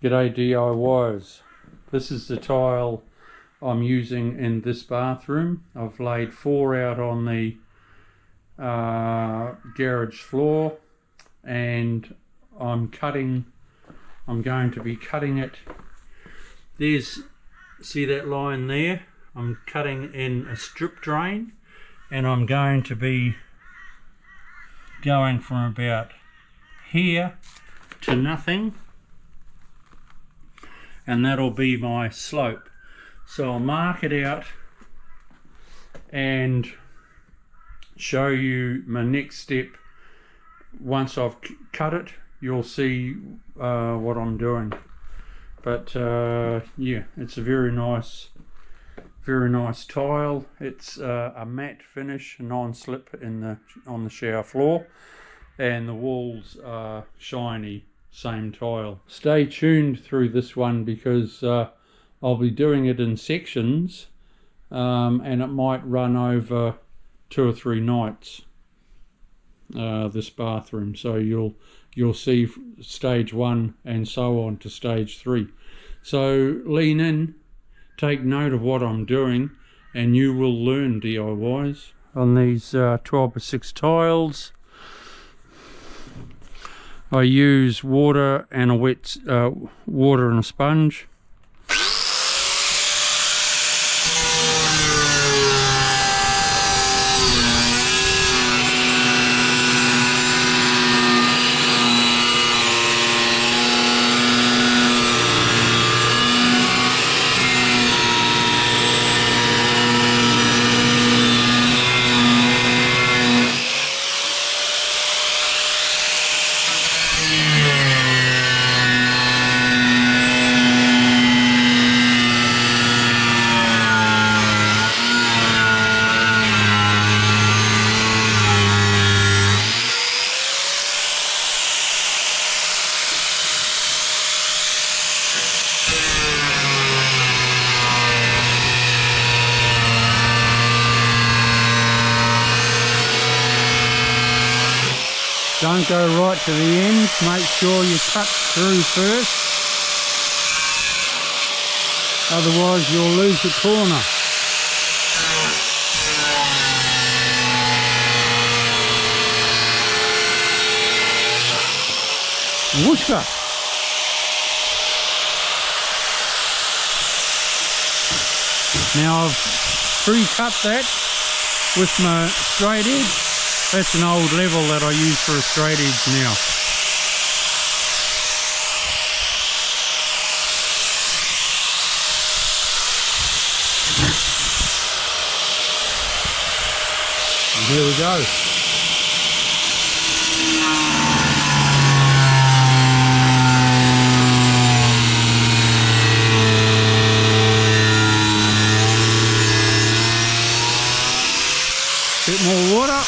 G'day DIYers. This is the tile I'm using in this bathroom. I've laid 4 out on the garage floor, and I'm going to be cutting it. See that line there? I'm cutting in a strip drain, and I'm going to be going from about here to nothing, and that'll be my slope. So I'll mark it out and show you my next step. Once I've cut it, you'll see what I'm doing. But yeah, it's a very nice tile. It's a matte finish, non-slip on the shower floor, and the walls are shiny, same tile. Stay tuned through this one because I'll be doing it in sections, and it might run over 2 or 3 nights, this bathroom. So you'll see stage 1 and so on to stage 3. So lean in, take note of what I'm doing, and you will learn, DIYs. On these 12x6 tiles, I use water and a sponge. Don't go right to the end, make sure you cut through first, otherwise you'll lose the corner. Whoosha! Now I've pre-cut that with my straight edge. That's an old level that I use for a straight edge now. And here we go. Bit more water.